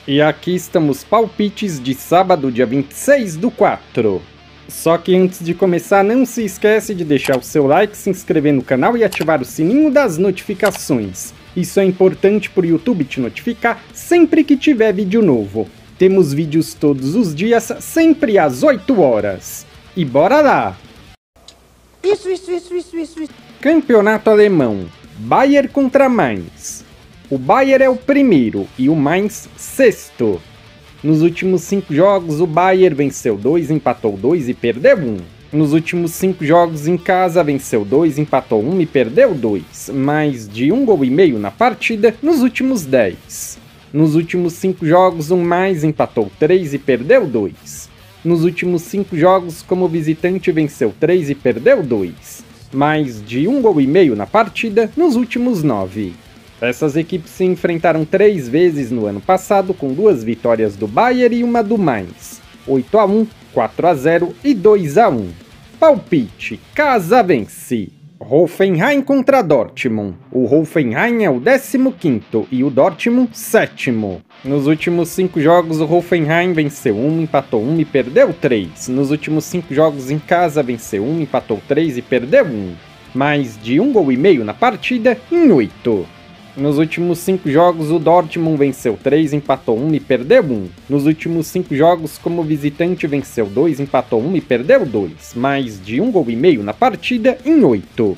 E aqui estamos palpites de sábado, dia 26/4. Só que antes de começar, não se esquece de deixar o seu like, se inscrever no canal e ativar o sininho das notificações. Isso é importante para o YouTube te notificar sempre que tiver vídeo novo. Temos vídeos todos os dias, sempre às 8 horas. E bora lá! Isso. Campeonato alemão. Bayern contra Mainz. O Bayern é o primeiro e o Mainz sexto. Nos últimos 5 jogos, o Bayern venceu 2, empatou 2 e perdeu 1. Nos últimos 5 jogos em casa, venceu 2, empatou 1 e perdeu 2. Mais de 1,5 gols na partida nos últimos 10. Nos últimos 5 jogos, o Mainz empatou 3 e perdeu 2. Nos últimos 5 jogos, como visitante, venceu 3 e perdeu 2. Mais de 1,5 gols na partida nos últimos 9. Essas equipes se enfrentaram 3 vezes no ano passado, com 2 vitórias do Bayern e uma do Mainz. 8-1, 4-0 e 2-1. Palpite: casa vence. Hoffenheim contra Dortmund. O Hoffenheim é o 15º e o Dortmund 7º. Nos últimos 5 jogos, o Hoffenheim venceu 1, empatou 1 e perdeu 3. Nos últimos 5 jogos em casa, venceu 1, empatou 3 e perdeu 1. Mais de 1,5 gols na partida em 8. Nos últimos 5 jogos, o Dortmund venceu 3, empatou 1 e perdeu 1. Nos últimos 5 jogos, como visitante, venceu 2, empatou 1 e perdeu 2. Mais de 1,5 gols na partida em 8.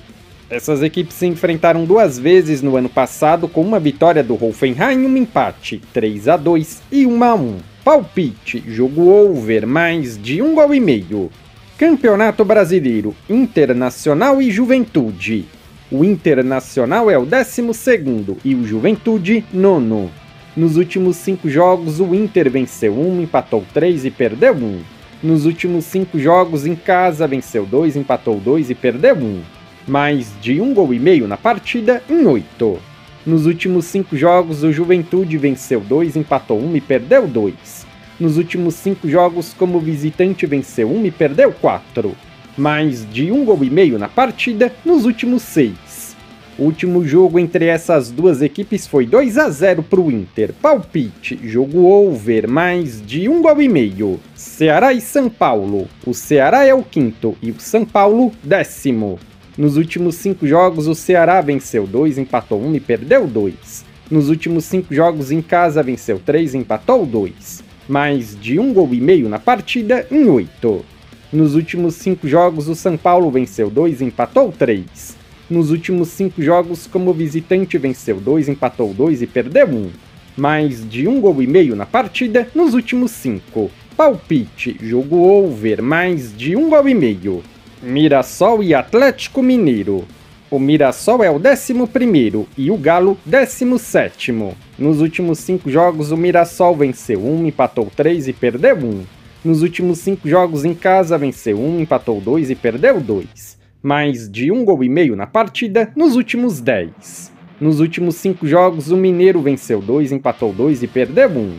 Essas equipes se enfrentaram 2 vezes no ano passado, com uma vitória do Hoffenheim e um empate, 3-2 e 1-1. Palpite: jogo over, mais de 1,5 gols. Campeonato Brasileiro, Internacional e Juventude. O Internacional é o 12º e o Juventude 9º. Nos últimos 5 jogos, o Inter venceu 1, empatou 3 e perdeu 1. Nos últimos 5 jogos em casa, venceu 2, empatou 2 e perdeu 1. Mais de 1,5 gols na partida em 8. Nos últimos 5 jogos, o Juventude venceu 2, empatou 1 e perdeu 2. Nos últimos 5 jogos, como visitante, venceu 1 e perdeu 4. Mais de 1,5 gols na partida nos últimos 6. O último jogo entre essas duas equipes foi 2-0 para o Inter. Palpite: jogo over, mais de 1,5 gols. Ceará e São Paulo. O Ceará é o 5º e o São Paulo 10º. Nos últimos 5 jogos, o Ceará venceu 2, empatou 1 e perdeu 2. Nos últimos 5 jogos em casa, venceu 3 e empatou 2. Mais de 1,5 gols na partida em 8. Nos últimos 5 jogos, o São Paulo venceu 2 e empatou 3. Nos últimos 5 jogos, como visitante, venceu 2, empatou 2 e perdeu 1. Mais de 1,5 gols na partida nos últimos 5. Palpite: jogo over, mais de 1,5 gols. Mirassol e Atlético Mineiro. O Mirassol é o 11º e o Galo 17º. Nos últimos 5 jogos, o Mirassol venceu 1, empatou 3 e perdeu 1. Nos últimos 5 jogos em casa, venceu 1, empatou 2 e perdeu 2. Mais de 1,5 gols na partida nos últimos 10. Nos últimos 5 jogos, o Mineiro venceu 2, empatou 2 e perdeu 1.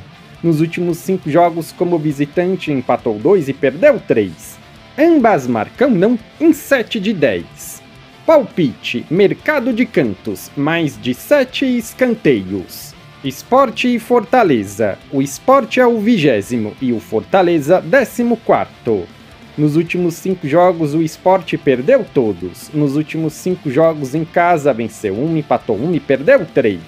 Nos últimos 5 jogos, como visitante, empatou 2 e perdeu 3. Ambas marcam não em 7 de 10. Palpite: mercado de cantos, mais de 7 escanteios. Sport e Fortaleza. O Sport é o 20º e o Fortaleza 14º. Nos últimos 5 jogos, o Sport perdeu todos. Nos últimos 5 jogos em casa, venceu 1, empatou 1 e perdeu 3.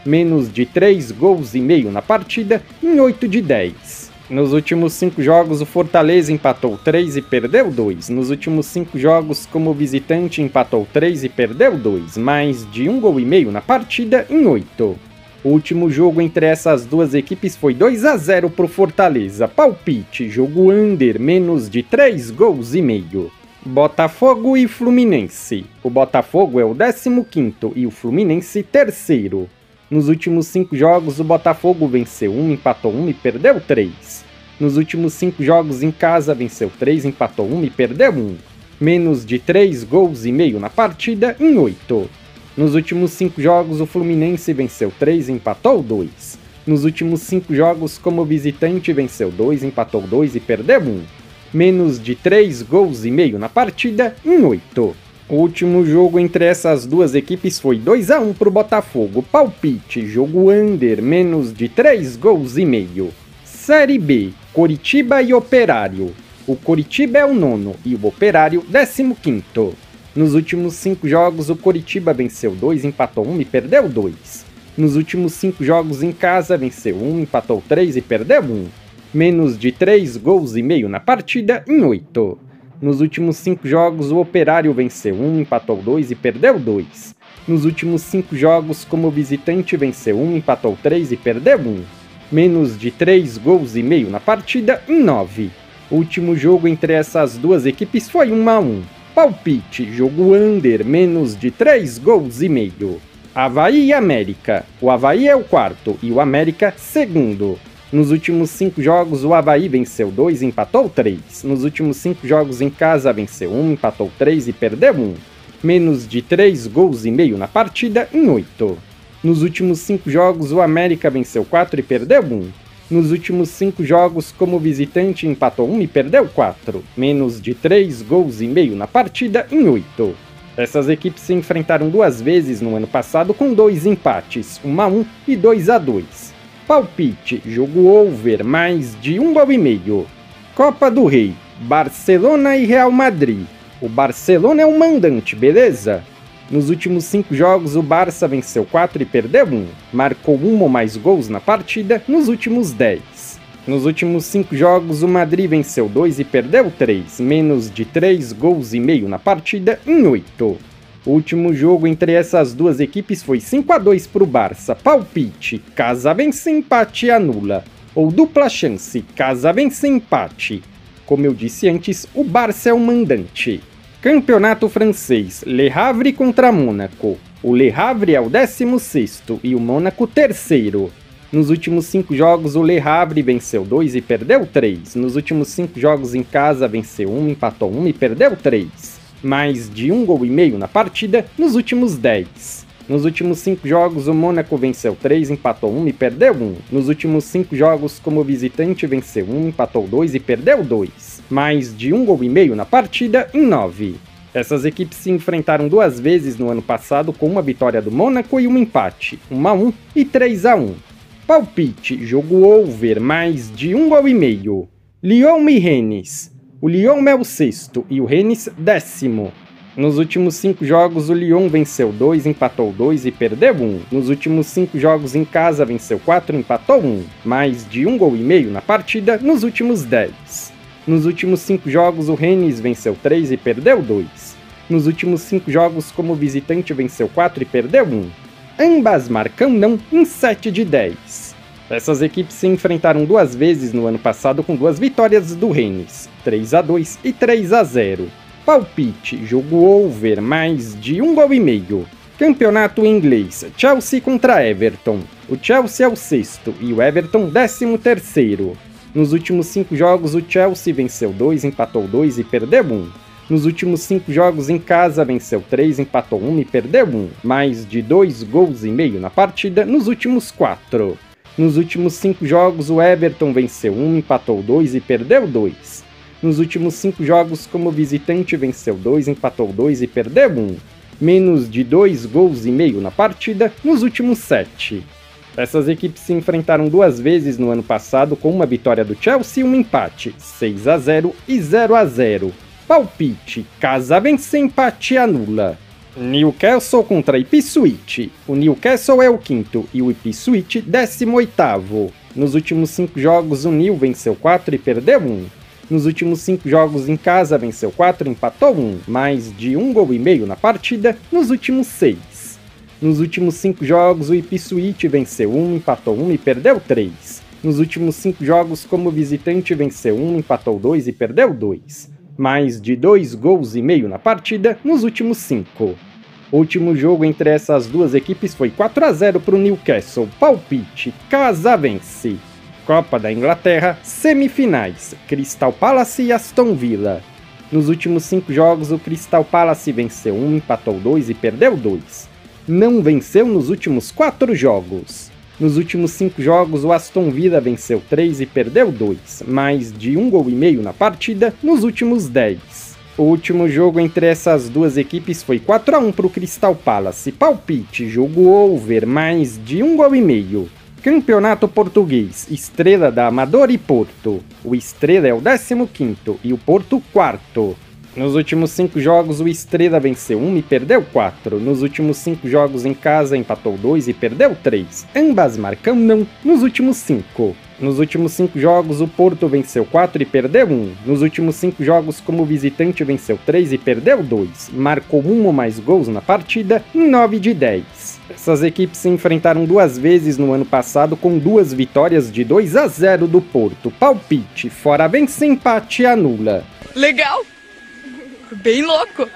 Menos de 3,5 gols na partida em 8 de 10. Nos últimos 5 jogos, o Fortaleza empatou 3 e perdeu 2. Nos últimos 5 jogos, como visitante, empatou 3 e perdeu 2. Mais de 1,5 gols na partida em 8. O último jogo entre essas duas equipes foi 2-0 para o Fortaleza. Palpite: jogo under, menos de 3,5 gols. Botafogo e Fluminense. O Botafogo é o 15º e o Fluminense 3º. Nos últimos 5 jogos, o Botafogo venceu 1, empatou 1 e perdeu 3. Nos últimos 5 jogos em casa, venceu 3, empatou 1 e perdeu 1. Menos de 3,5 gols na partida em 8. Nos últimos 5 jogos, o Fluminense venceu 3 e empatou 2. Nos últimos 5 jogos, como visitante, venceu 2, empatou 2 e perdeu 1. Menos de 3,5 gols na partida em 8. O último jogo entre essas duas equipes foi 2-1 para o Botafogo. Palpite, jogo under, menos de 3 gols e meio. Série B, Coritiba e Operário. O Coritiba é o 9º e o Operário 15º. Nos últimos 5 jogos, o Coritiba venceu 2, empatou 1 e perdeu 2. Nos últimos 5 jogos em casa, venceu 1, empatou 3 e perdeu 1. Menos de 3 gols e meio na partida em 8. Nos últimos 5 jogos, o Operário venceu 1, empatou 2 e perdeu 2. Nos últimos 5 jogos, como visitante, venceu 1, empatou 3 e perdeu 1. Menos de 3 gols e meio na partida em 9. O último jogo entre essas duas equipes foi 1-1. Palpite, jogo under, menos de 3 gols e meio. Avaí e América. O Avaí é o 4º e o América 2º. Nos últimos 5 jogos, o Avaí venceu 2 e empatou 3. Nos últimos 5 jogos em casa, venceu 1, empatou 3 e perdeu 1. Menos de 3 gols e meio na partida em 8. Nos últimos 5 jogos, o América venceu 4 e perdeu 1. Nos últimos 5 jogos, como visitante, empatou 1 e perdeu 4. Menos de 3 gols e meio na partida em 8. Essas equipes se enfrentaram 2 vezes no ano passado com 2 empates, 1-1 e 2-2. Palpite, jogo over, mais de 1 gol e meio. Copa do Rei, Barcelona e Real Madrid. O Barcelona é o mandante, beleza? Nos últimos 5 jogos, o Barça venceu 4 e perdeu 1. Marcou 1 ou mais gols na partida nos últimos 10. Nos últimos 5 jogos, o Madrid venceu 2 e perdeu 3. Menos de 3 gols e meio na partida em 8. O último jogo entre essas duas equipes foi 5-2 para o Barça. Palpite, casa vence, empate anula. Ou dupla chance, casa vence, empate. Como eu disse antes, o Barça é o mandante. Campeonato francês, Le Havre contra Mônaco. O Le Havre é o 16º e o Mônaco 3º. Nos últimos 5 jogos, o Le Havre venceu 2 e perdeu 3. Nos últimos 5 jogos em casa, venceu 1, empatou 1 e perdeu 3. Mais de 1 gol e meio na partida nos últimos 10. Nos últimos 5 jogos, o Mônaco venceu 3, empatou 1 e perdeu 1. Nos últimos 5 jogos, como visitante, venceu 1, empatou 2 e perdeu 2. Mais de 1 gol e meio na partida em 9. Essas equipes se enfrentaram 2 vezes no ano passado com uma vitória do Mônaco e um empate, 1-1 e 3-1. Palpite, jogo over, mais de 1 gol e meio. Lyon e Rennes. O Lyon é o 6º e o Rennes 10º. Nos últimos 5 jogos, o Lyon venceu 2, empatou 2 e perdeu 1. Nos últimos 5 jogos em casa, venceu 4, empatou 1. Mais de 1 gol e meio na partida nos últimos 10. Nos últimos 5 jogos, o Rennes venceu 3 e perdeu 2. Nos últimos 5 jogos, como visitante, venceu 4 e perdeu 1. Ambas marcam não em 7 de 10. Essas equipes se enfrentaram 2 vezes no ano passado com 2 vitórias do Rennes, 3-2 e 3-0. Palpite, jogo over, mais de 1 gol e meio. Campeonato inglês, Chelsea contra Everton. O Chelsea é o 6º e o Everton 13º. Nos últimos 5 jogos, o Chelsea venceu 2, empatou 2 e perdeu 1. Nos últimos 5 jogos em casa, venceu 3, empatou 1 e perdeu 1. Mais de 2 gols e meio na partida nos últimos 4. Nos últimos 5 jogos, o Everton venceu 1, empatou 2 e perdeu 2. Nos últimos 5 jogos, como visitante, venceu 2, empatou 2 e perdeu 1. Menos de 2 gols e meio na partida nos últimos 7. Essas equipes se enfrentaram 2 vezes no ano passado com uma vitória do Chelsea e um empate, 6-0 e 0-0. Palpite, casa vence, empate anula. Newcastle contra Ipswich. O Newcastle é o 5º e o Ipswich 18º. Nos últimos 5 jogos, o New venceu 4 e perdeu 1. Nos últimos 5 jogos em casa, venceu 4 e empatou 1. Mais de 1 gol e meio na partida nos últimos 6. Nos últimos 5 jogos, o Ipswich venceu 1, empatou 1 e perdeu 3. Nos últimos 5 jogos, como visitante, venceu 1, empatou 2 e perdeu 2. Mais de 2 gols e meio na partida nos últimos 5. O último jogo entre essas duas equipes foi 4-0 para o Newcastle. Palpite, casa vence. Copa da Inglaterra, semifinais, Crystal Palace e Aston Villa. Nos últimos 5 jogos, o Crystal Palace venceu 1, empatou 2 e perdeu 2. Não venceu nos últimos 4 jogos. Nos últimos 5 jogos, o Aston Villa venceu 3 e perdeu 2, mais de 1 gol e meio na partida nos últimos 10. O último jogo entre essas duas equipes foi 4-1 para o Crystal Palace. Palpite, jogo over, mais de 1,5 gols. Campeonato Português, Estrela da Amadora e Porto. O Estrela é o 15º e o Porto 4º. Nos últimos 5 jogos, o Estrela venceu 1 e perdeu 4. Nos últimos 5 jogos em casa, empatou 2 e perdeu 3. Ambas marcam não nos últimos 5. Nos últimos 5 jogos, o Porto venceu 4 e perdeu 1. Nos últimos 5 jogos, como visitante, venceu 3 e perdeu 2. Marcou 1 ou mais gols na partida em 9 de 10. Essas equipes se enfrentaram 2 vezes no ano passado, com 2 vitórias de 2-0 do Porto. Palpite, fora vence, empate anula. Legal! Bem louco!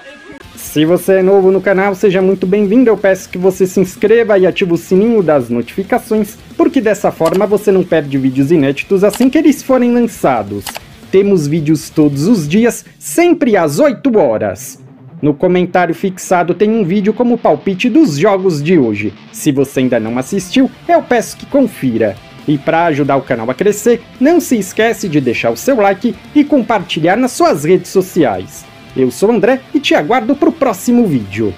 Se você é novo no canal, seja muito bem-vindo. Eu peço que você se inscreva e ative o sininho das notificações, porque dessa forma você não perde vídeos inéditos assim que eles forem lançados. Temos vídeos todos os dias, sempre às 8 horas. No comentário fixado tem um vídeo como palpite dos jogos de hoje. Se você ainda não assistiu, eu peço que confira. E para ajudar o canal a crescer, não se esquece de deixar o seu like e compartilhar nas suas redes sociais. Eu sou o André e te aguardo para o próximo vídeo.